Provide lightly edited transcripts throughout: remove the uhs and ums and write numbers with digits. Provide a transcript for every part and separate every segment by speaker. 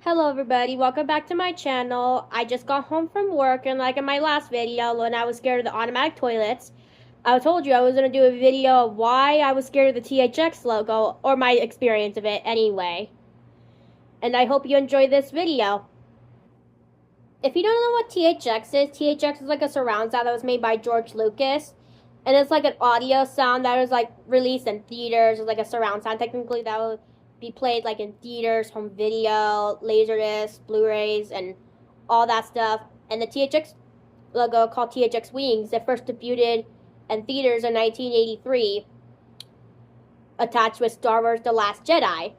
Speaker 1: Hello everybody, welcome back to my channel. I just got home from work and like in my last video when I was scared of the automatic toilets, I told you I was going to do a video of why I was scared of the THX logo or my experience of it anyway. And I hope you enjoy this video. If you don't know what THX is, THX is like a surround sound that was made by George Lucas. And it's like an audio sound that was like released in theaters. It's like a surround sound technically that would be played like in theaters, home video, laserdisc, Blu-rays, and all that stuff. And the THX logo called THX Wings that first debuted in theaters in 1983, attached with Star Wars The Last Jedi.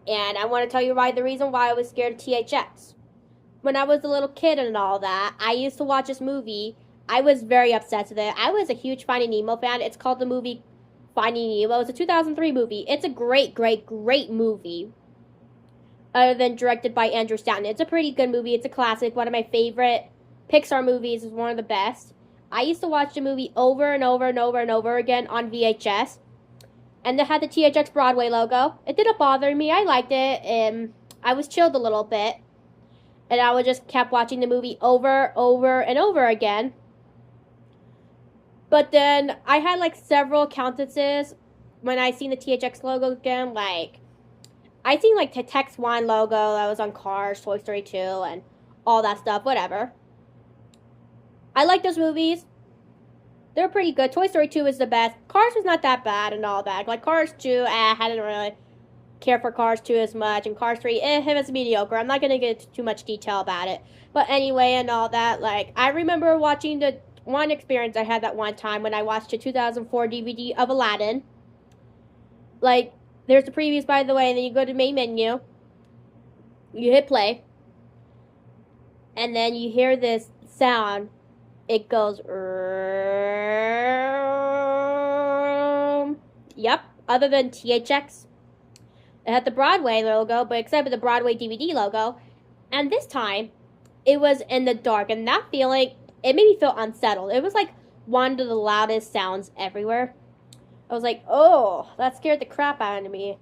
Speaker 1: And I want to tell you the reason why I was scared of THX. When I was a little kid and all that, I used to watch this movie. I was very obsessed with it. I was a huge Finding Nemo fan. It's called the movie Finding Nemo. It's a 2003 movie. It's a great movie. Other than directed by Andrew Stanton. It's a pretty good movie. It's a classic. One of my favorite Pixar movies. Is one of the best. I used to watch the movie over and over and over and over again on VHS. And it had the THX Broadway logo. It didn't bother me. I liked it. I was chilled a little bit. And I would just kept watching the movie over and over again. But then I had like several countances when I seen the THX logo again. Like I seen like THX 1 logo that was on Cars, Toy Story 2, and all that stuff. Whatever. I like those movies. They're pretty good. Toy Story 2 is the best. Cars was not that bad and all that. Like Cars 2, I didn't really care for Cars 2 as much, and Cars 3, it was mediocre. I'm not going to get into too much detail about it. But anyway, and all that, like, I remember watching the one experience I had that one time when I watched a 2004 DVD of Aladdin. Like, there's the previews, by the way, and then you go to main menu, you hit play, and then you hear this sound. It goes, yep, other than THX. It had the Broadway logo, but except for the Broadway DVD logo. And this time, it was in the dark. And that feeling, it made me feel unsettled. It was like one of the loudest sounds everywhere. I was like, oh, that scared the crap out of me.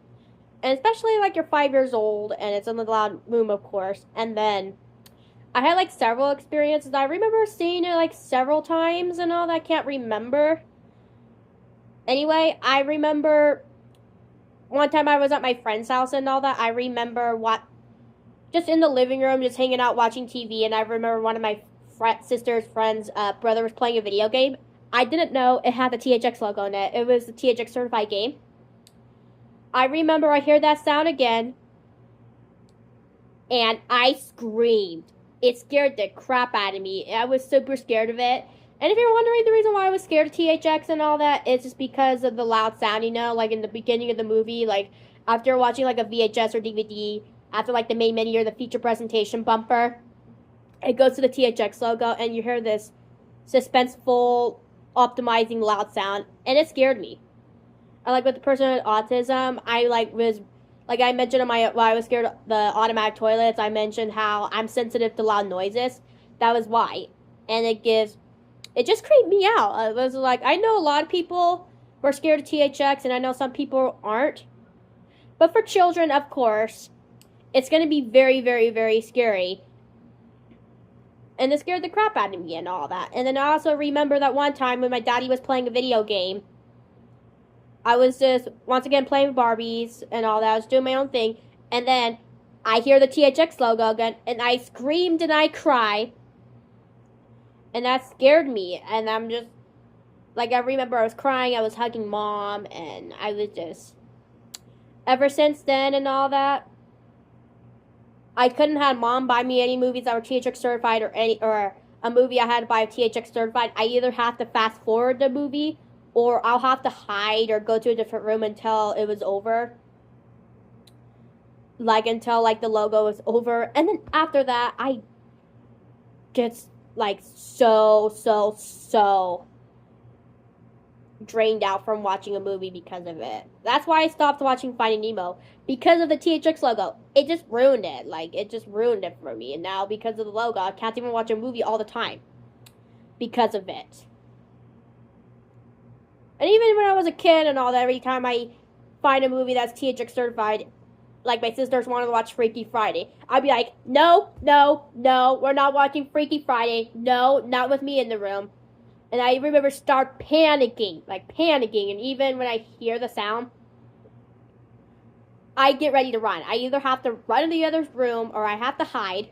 Speaker 1: And especially like you're 5 years old and it's in the loud room, of course. And then I had like several experiences. I remember seeing it like several times and all that. I can't remember. Anyway, I remember one time I was at my friend's house and all that. I remember just in the living room, just hanging out watching TV, and I remember one of my sister's friends' brother was playing a video game. I didn't know it had the THX logo in it. It was the THX certified game. I remember I hear that sound again, and I screamed. It scared the crap out of me. I was super scared of it. And if you're wondering the reason why I was scared of THX and all that, it's just because of the loud sound, like in the beginning of the movie, like after watching like a VHS or DVD, after like the main menu or the feature presentation bumper, it goes to the THX logo and you hear this suspenseful, optimizing loud sound, and it scared me. And like with the person with autism, I mentioned in why I was scared of the automatic toilets, I mentioned how I'm sensitive to loud noises. That was why. And it just creeped me out. I was like, I know a lot of people were scared of THX, and I know some people aren't. But for children, of course, it's going to be very, very, very scary. And it scared the crap out of me and all that. And then I also remember that one time when my daddy was playing a video game. I was just, once again, playing with Barbies and all that. I was doing my own thing. And then I hear the THX logo again, and I screamed and I cried. And that scared me. And I'm just, like, I remember I was crying. I was hugging Mom. And I was just, ever since then and all that, I couldn't have Mom buy me any movies that were THX certified or a movie I had to buy THX certified. I either have to fast forward the movie or I'll have to hide or go to a different room until it was over. Like, until, like, the logo was over. And then after that, I just like so drained out from watching a movie because of it. That's why I stopped watching Finding Nemo, because of the THX logo. It just ruined it. Like, it just ruined it for me. And now because of the logo, I can't even watch a movie all the time because of it. And even when I was a kid and all that, every time I find a movie that's THX certified, like my sisters wanted to watch Freaky Friday. I'd be like, no, no, no, we're not watching Freaky Friday. No, not with me in the room. And I remember start panicking, and even when I hear the sound, I get ready to run. I either have to run in the other room or I have to hide.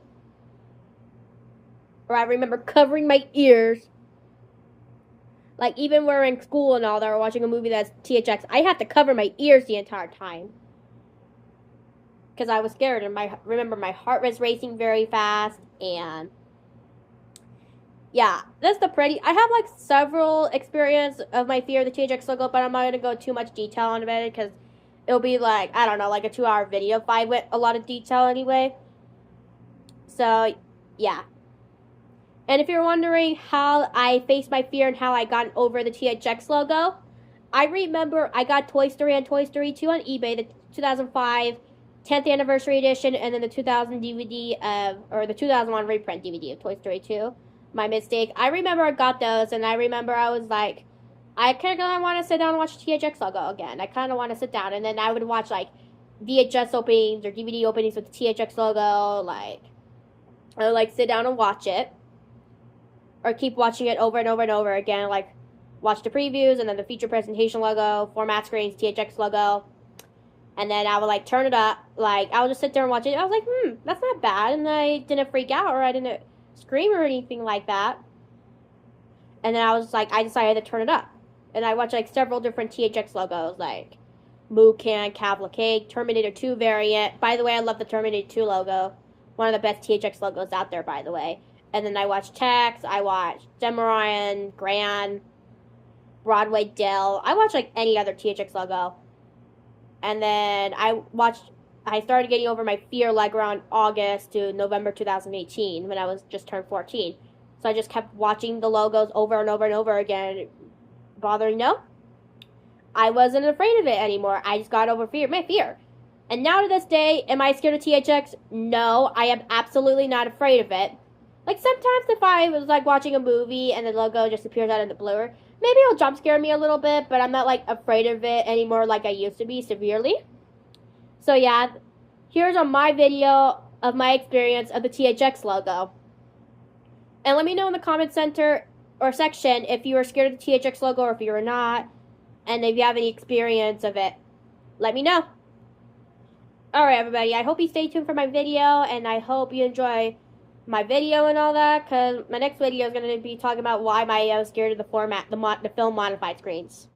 Speaker 1: Or I remember covering my ears. Like, even when we're in school and all that, we're watching a movie that's THX, I had to cover my ears the entire time. Because I was scared, and remember my heart was racing very fast, and yeah, that's I have like several experience of my fear of the THX logo, but I'm not going to go too much detail on it because it'll be like, I don't know, like a 2-hour video if I went a lot of detail anyway. So, yeah. And if you're wondering how I faced my fear and how I got over the THX logo, I remember I got Toy Story and Toy Story 2 on eBay, the 2005 10th anniversary edition, and then the 2000 DVD or the 2001 reprint DVD of Toy Story 2. My mistake. I remember I got those, and I remember I was like, I kind of want to sit down and watch the THX logo again. I kind of want to sit down, and then I would watch like VHS openings or DVD openings with the THX logo, like, I would like sit down and watch it, or keep watching it over and over and over again, like watch the previews and then the feature presentation logo, format screens, THX logo, and then I would like turn it up, like I would just sit there and watch it. I was like, that's not bad, and I didn't freak out or I didn't scream or anything like that. And then I was like, I decided to turn it up, and I watched like several different THX logos, like Moo Can, Cavalcade, Terminator 2 variant. By the way, I love the Terminator 2 logo, one of the best THX logos out there, by the way. And then I watched Tex, I watched Demorion, Gran, Broadway Dill. I watched like any other THX logo. And then I started getting over my fear like around August to November 2018 when I was just turned 14. So I just kept watching the logos over and over and over again. Bothering? No. I wasn't afraid of it anymore. I just got over my fear. And now to this day, am I scared of THX? No, I am absolutely not afraid of it. Like sometimes if I was like watching a movie and the logo just appears out of the blur, maybe it'll jump scare me a little bit, but I'm not like afraid of it anymore like I used to be severely. So yeah, here's on my video of my experience of the THX logo. And let me know in the comment center or section if you were scared of the THX logo or if you were not, and if you have any experience of it. Let me know. Alright everybody, I hope you stay tuned for my video, and I hope you enjoy my video and all that, because my next video is going to be talking about why I was scared of the film modified screens.